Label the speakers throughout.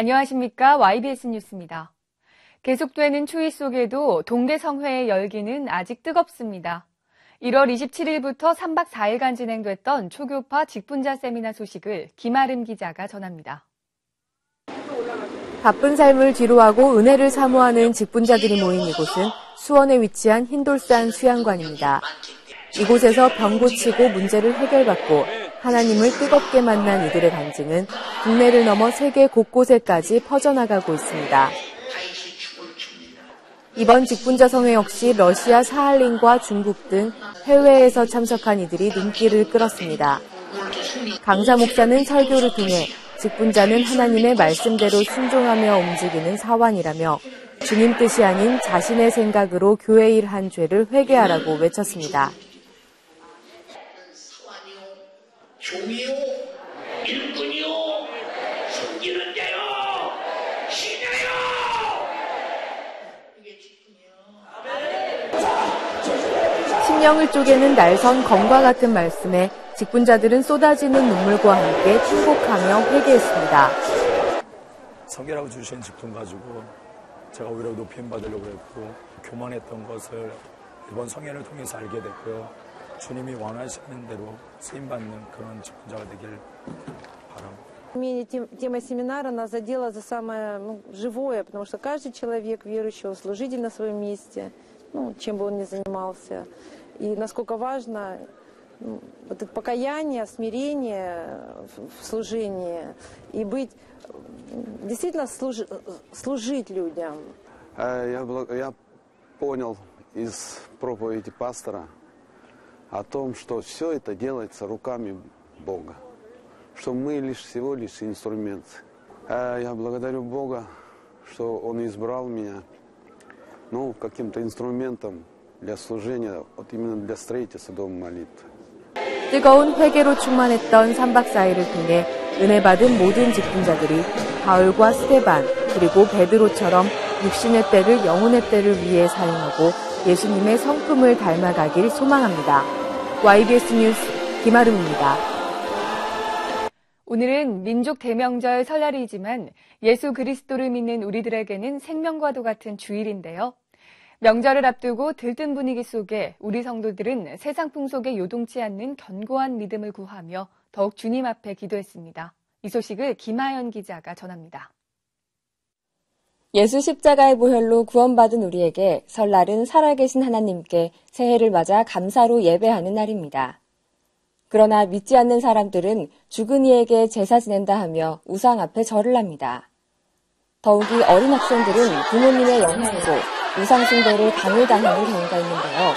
Speaker 1: 안녕하십니까. YBS 뉴스입니다. 계속되는 추위 속에도 동계성회의 열기는 아직 뜨겁습니다. 1월 27일부터 3박 4일간 진행됐던 초교파 직분자 세미나 소식을 김아름 기자가 전합니다.
Speaker 2: 바쁜 삶을 뒤로하고 은혜를 사모하는 직분자들이 모인 이곳은 수원에 위치한 흰돌산 수양관입니다. 이곳에서 병 고치고 문제를 해결받고 하나님을 뜨겁게 만난 이들의 간증은 국내를 넘어 세계 곳곳에까지 퍼져나가고 있습니다. 이번 직분자 성회 역시 러시아 사할린과 중국 등 해외에서 참석한 이들이 눈길을 끌었습니다. 강사 목사는 설교를 통해 직분자는 하나님의 말씀대로 순종하며 움직이는 사환이라며 주님 뜻이 아닌 자신의 생각으로 교회 일한 죄를 회개하라고 외쳤습니다.
Speaker 3: 종이요, 일꾼이요, 숨기는 자요, 신자요. 이게 직분이요.
Speaker 2: 심령을 쪼개는 날선 검과 같은 말씀에 직분자들은 쏟아지는 눈물과 함께 통곡하며 회개했습니다.
Speaker 4: 성결하고 주신 직분 가지고 제가 오히려 높임 받으려고 했고 교만했던 것을 이번 성회를 통해서 알게 됐고요. 주님이 원하시는 대로 쓰임받는 그런 직분자가 되길 바랍니다.
Speaker 5: Тема семинара нас задела за самое живое, потому что каждый человек верующий, служитель на своем месте, чем бы он ни занимался. И насколько важно вот это покаяние, смирение в служении и быть, действительно служить людям.
Speaker 6: Я понял из проповеди пастора о том, что все это делается руками Бога, что мы всего лишь инструмент. Я благодарю Бога, что Он избрал меня, каким-то инструментом для служения, вот именно для строительства дома молитвы.
Speaker 2: 뜨거운 회개로 충만했던 3박 4일을 통해 은혜 받은 모든 직분자들이 바울과 스데반 그리고 베드로처럼 육신의 때를 영혼의 때를 위해 사용하고 예수님의 성품을 닮아가길 소망합니다. YBS 뉴스 김아름입니다.
Speaker 1: 오늘은 민족 대명절 설날이지만 예수 그리스도를 믿는 우리들에게는 생명과도 같은 주일인데요. 명절을 앞두고 들뜬 분위기 속에 우리 성도들은 세상 풍속에 요동치 않는 견고한 믿음을 구하며 더욱 주님 앞에 기도했습니다. 이 소식을 김하연 기자가 전합니다.
Speaker 7: 예수 십자가의 보혈로 구원받은 우리에게 설날은 살아계신 하나님께 새해를 맞아 감사로 예배하는 날입니다. 그러나 믿지 않는 사람들은 죽은 이에게 제사 지낸다 하며 우상 앞에 절을 합니다. 더욱이 어린 학생들은 부모님의 영향으로 우상 숭배를 강요당하는 경우가 있는데요.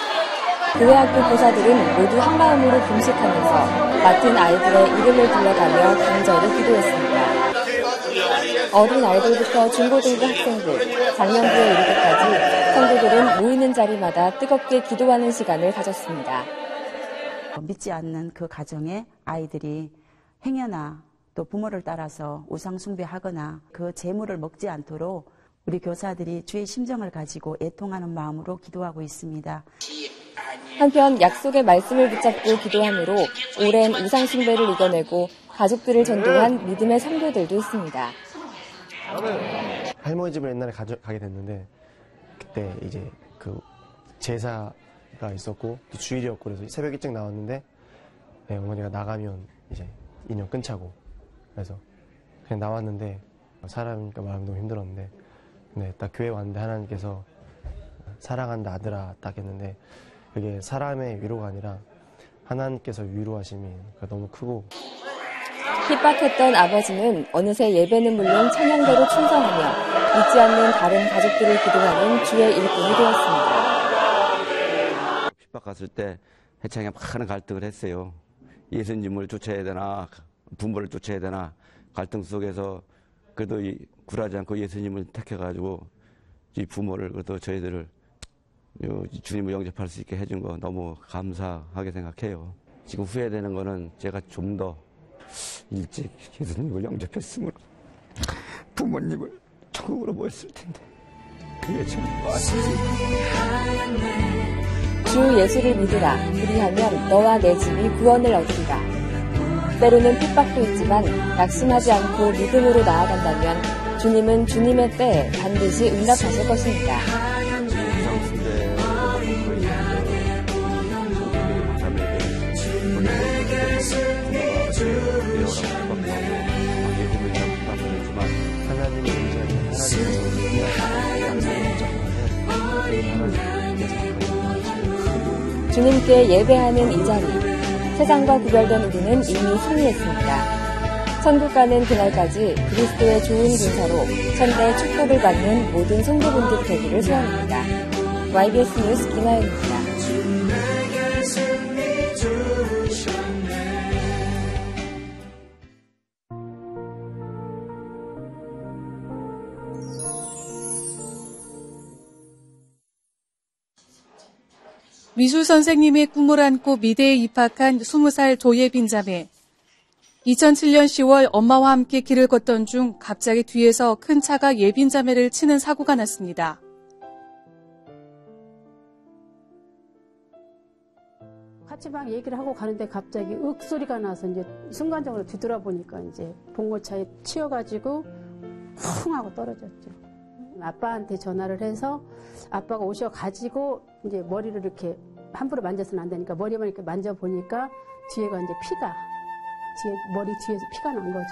Speaker 7: 교회 학교 교사들은 모두 한마음으로 금식하면서 맡은 아이들의 이름을 불러가며 간절히 기도했습니다. 어린 아이들부터 중고등부 학생들, 장년부에 이르기까지 성도들은 모이는 자리마다 뜨겁게 기도하는 시간을 가졌습니다.
Speaker 8: 믿지 않는 그 가정에 아이들이 행여나 또 부모를 따라서 우상 숭배하거나 그 재물을 먹지 않도록 우리 교사들이 주의 심정을 가지고 애통하는 마음으로 기도하고 있습니다.
Speaker 7: 한편 약속의 말씀을 붙잡고 기도함으로 오랜 우상 숭배를 이겨내고 가족들을 전도한 믿음의 성도들도 있습니다.
Speaker 9: 할머니 집을 옛날에 가게 됐는데 그때 이제 그 제사가 있었고 또 주일이었고 그래서 새벽 일찍 나왔는데 어머니가 나가면 이제 인연 끊자고 그래서 그냥 나왔는데 사람이니까 마음이 너무 힘들었는데 근데 딱 교회 왔는데 하나님께서 사랑한다 아들아 딱 했는데 그게 사람의 위로가 아니라 하나님께서 위로하심이 너무 크고
Speaker 7: 핍박했던 아버지는 어느새 예배는 물론 찬양대로 충성하며 믿지 않는 다른 가족들을 기도하는 주의 일꾼이 되었습니다.
Speaker 10: 핍박갔을 때 해창이 많은 갈등을 했어요. 예수님을 쫓아야 되나 부모를 쫓아야 되나 갈등 속에서 그래도 굴하지 않고 예수님을 택해가지고 이 부모를 그래도 저희들을 주님을 영접할 수 있게 해준 거 너무 감사하게 생각해요. 지금 후회되는 거는 제가 좀 더 일찍 예수님을 영접했으므로 부모님을 천국으로 모였을 텐데 그게 참 아쉽습니다.
Speaker 7: 주 예수를 믿으라. 그리하면 너와 내 집이 구원을 얻으리라. 때로는 핍박도 있지만 낙심하지 않고 믿음으로 나아간다면 주님은 주님의 때에 반드시 응답하실 것입니다. 주님께 예배하는 이 자리, 세상과 구별된 우리는 이미 승리했습니다. 천국 가는 그날까지 그리스도의 좋은 군사로 천대 축복을 받는 모든 성도분들 되기를 소원합니다. YBS 뉴스 김하연입니다.
Speaker 11: 미술 선생님의 꿈을 안고 미대에 입학한 20살 조예빈 자매. 2007년 10월 엄마와 함께 길을 걷던 중 갑자기 뒤에서 큰 차가 예빈 자매를 치는 사고가 났습니다.
Speaker 12: 같이 막 얘기를 하고 가는데 갑자기 윽 소리가 나서 이제 순간적으로 뒤돌아보니까 이제 봉고차에 치여가지고 쿵 하고 떨어졌죠. 아빠한테 전화를 해서 아빠가 오셔가지고 이제 머리를 이렇게 함부로 만져서는 안 되니까 머리만 이렇게 만져보니까 뒤에가 이제 머리 뒤에서 피가 난 거죠.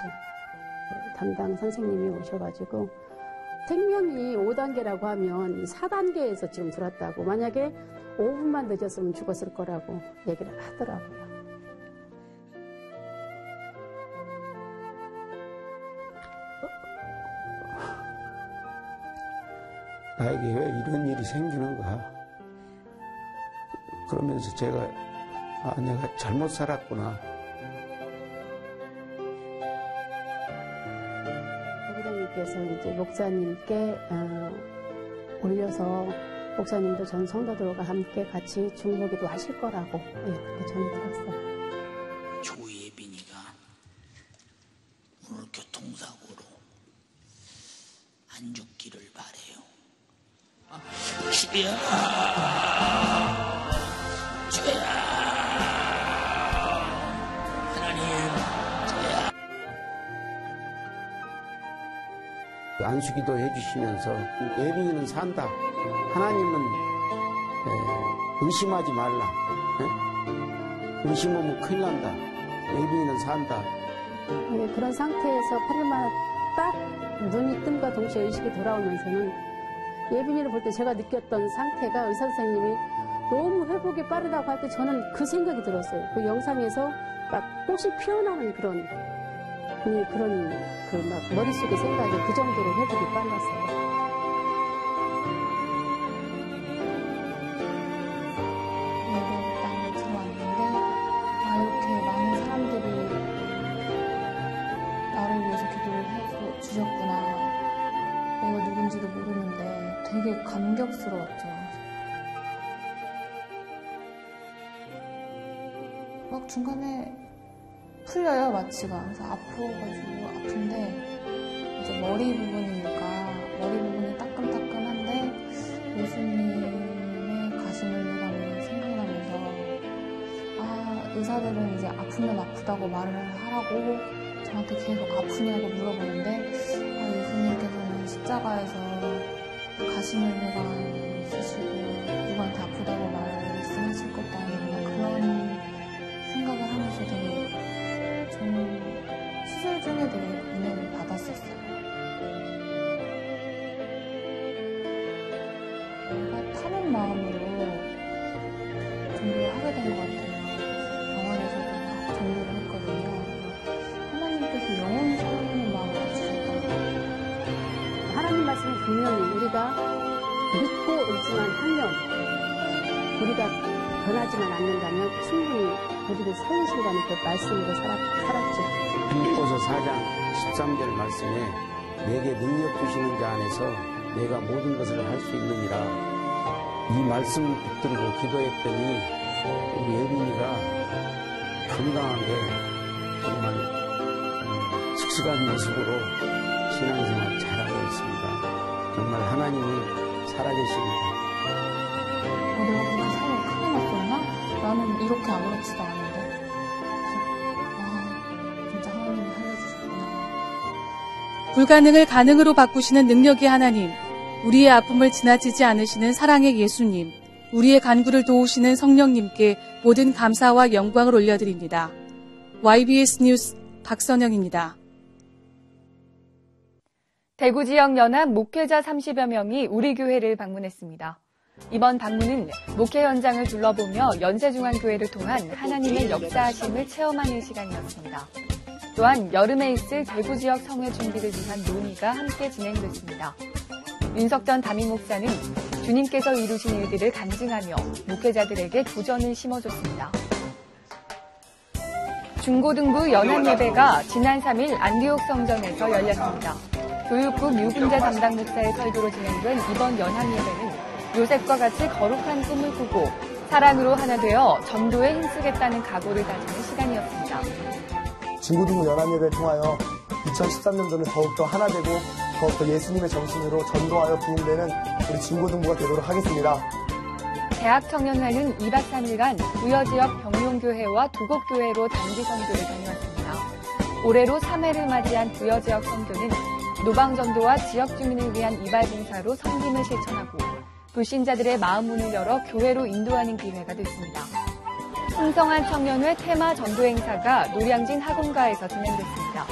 Speaker 12: 담당 선생님이 오셔가지고 생명이 5단계라고 하면 4단계에서 지금 들었다고, 만약에 5분만 늦었으면 죽었을 거라고 얘기를 하더라고요.
Speaker 13: 나에게 왜 이런 일이 생기는가? 그러면서 제가 내가 잘못 살았구나.
Speaker 12: 부장님께서 이제 목사님께 올려서 목사님도 전 성도들과 함께 같이 중보기도 하실 거라고 그렇게 전해 들었어요.
Speaker 3: 조예빈이가 오늘 교통사고로 안 죽기를 바래요. 주야, 주야, 하나님, 주야.
Speaker 13: 안수기도 해주시면서 예빈이는 산다. 하나님은 의심하지 말라. 의심하면 큰일 난다. 예빈이는 산다.
Speaker 12: 그런 상태에서 8일 만에 딱 눈이 뜸과 동시에 의식이 돌아오면서는 예빈이를 볼 때 제가 느꼈던 상태가 의사 선생님이 너무 회복이 빠르다고 할 때 저는 그 생각이 들었어요. 그 영상에서 막 꽃이 피어나는 그런 막 머릿속의 생각이 그 정도로 회복이 빨랐어요.
Speaker 14: 예배당 들어왔는데 이렇게 많은 사람들이 나를 위해서 기도를 해서 주셨구나. 내가 누군지도 모르는데 되게 감격스러웠죠. 막 중간에 풀려요, 마취가. 그래서 아픈데 이제 머리 부분이니까 머리 부분이 따끔따끔한데 예수님의 가시는 예감이 생각나면서 의사들은 이제 아프면 아프다고 말을 하라고 저한테 계속 아프냐고 물어보는데 예수님께서는 십자가에서 가시는 예감 쓰시고 누구한테 아프다고 말씀하실 것도 아니고 그런 생각을 하면서 되게 저는 수술 중에 되게 은혜를 받았었어요. 내가 타는 마음으로 전도를 하게 된 것 같아요. 병원에서도 막 전도를 했거든요. 하나님께서 영혼 살리는 마음을 주셨던 것 같아요.
Speaker 12: 하나님 말씀은 분명히 우리가 믿고 있지만 하면 우리가 변하지만 않는다면 충분히 우리를 살리신다는 그 말씀으로 살았죠.
Speaker 13: 빌립보서 4장 13절 말씀에 내게 능력 주시는 자 안에서 내가 모든 것을 할 수 있느니라. 이 말씀을 붙들고 기도했더니 우리 예빈이가 건강하게 정말 씩씩한 모습으로 신앙생활 잘하고 있습니다. 정말 하나님이 살아계십니다.
Speaker 14: 내가 그렇게 사고를 크게 났었나? 나는 이렇게 아무렇지도 않은데. 그래서 진짜 하나님이 살려주셨구나
Speaker 11: 불가능을 가능으로 바꾸시는 능력의 하나님, 우리의 아픔을 지나치지 않으시는 사랑의 예수님, 우리의 간구를 도우시는 성령님께 모든 감사와 영광을 올려드립니다. YBS 뉴스 박선영입니다.
Speaker 1: 대구 지역 연합 목회자 30여 명이 우리 교회를 방문했습니다. 이번 방문은 목회 현장을 둘러보며 연세중앙교회를 통한 하나님의 역사하심을 체험하는 시간이었습니다. 또한 여름에 있을 대구 지역 성회 준비를 위한 논의가 함께 진행됐습니다. 윤석전 담임 목사는 주님께서 이루신 일들을 간증하며 목회자들에게 도전을 심어줬습니다. 중고등부 연합예배가 지난 3일 안디옥 성전에서 열렸습니다. 교육부 류분자 담당 목사의 설교로 진행된 이번 연합예배는 요셉과 같이 거룩한 꿈을 꾸고 사랑으로 하나 되어 전도에 힘쓰겠다는 각오를 다지는 시간이었습니다.
Speaker 15: 중고등부 연합예배를 통하여 2013년도는 더욱더 하나 되고 더욱더 예수님의 정신으로 전도하여 부흥되는 우리 중고등부가 되도록 하겠습니다.
Speaker 1: 대학 청년회는 2박 3일간 부여 지역 병용교회와 두곡교회로 단기 선교를 다녀왔습니다. 올해로 3회를 맞이한 부여 지역 선교는 노방전도와 지역 주민을 위한 이발봉사로 섬김을 실천하고 불신자들의 마음 문을 열어 교회로 인도하는 기회가 됐습니다. 풍성한 청년회 테마 전도 행사가 노량진 학원가에서 진행됐습니다.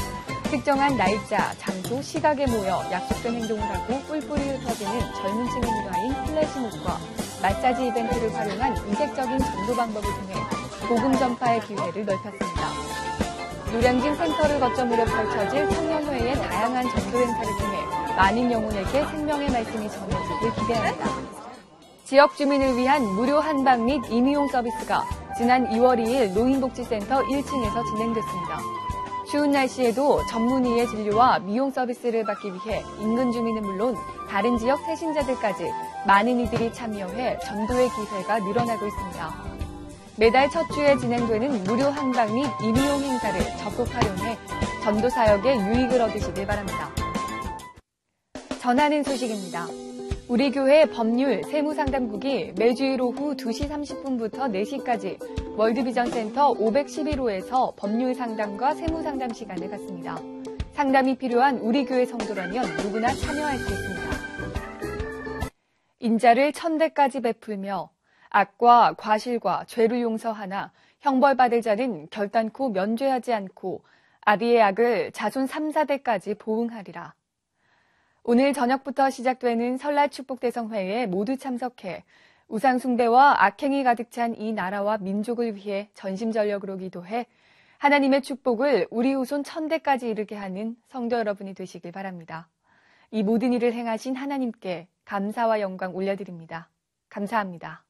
Speaker 1: 특정한 날짜, 장소, 시각에 모여 약속된 행동을 하고 뿔뿔이 흩어지는 젊은 층의 문화인 플래시몹과 마사지 이벤트를 활용한 이색적인 전도 방법을 통해 복음 전파의 기회를 넓혔습니다. 노량진 센터를 거점으로 펼쳐질 청년회의 다양한 전도 행사를 통해 많은 영혼에게 생명의 말씀이 전해지길 기대합니다. 지역 주민을 위한 무료 한방 및 임의용 서비스가 지난 2월 2일 노인복지센터 1층에서 진행됐습니다. 추운 날씨에도 전문의의 진료와 미용 서비스를 받기 위해 인근 주민은 물론 다른 지역 세신자들까지 많은 이들이 참여해 전도의 기회가 늘어나고 있습니다. 매달 첫 주에 진행되는 무료 한방 및 임의용 행사를 적극 활용해 전도 사역에 유익을 얻으시길 바랍니다. 전하는 소식입니다. 우리 교회 법률 세무상담국이 매주일 오후 2시 30분부터 4시까지 월드비전센터 511호에서 법률 상담과 세무상담 시간을 갖습니다. 상담이 필요한 우리 교회 성도라면 누구나 참여할 수 있습니다. 인자를 1000대까지 베풀며 악과 과실과 죄를 용서하나 형벌받을 자는 결단코 면죄하지 않고 아비의 악을 자손 3, 4대까지 보응하리라. 오늘 저녁부터 시작되는 설날 축복대성회에 모두 참석해 우상 숭배와 악행이 가득 찬 이 나라와 민족을 위해 전심전력으로 기도해 하나님의 축복을 우리 후손 1000대까지 이르게 하는 성도 여러분이 되시길 바랍니다. 이 모든 일을 행하신 하나님께 감사와 영광 올려드립니다. 감사합니다.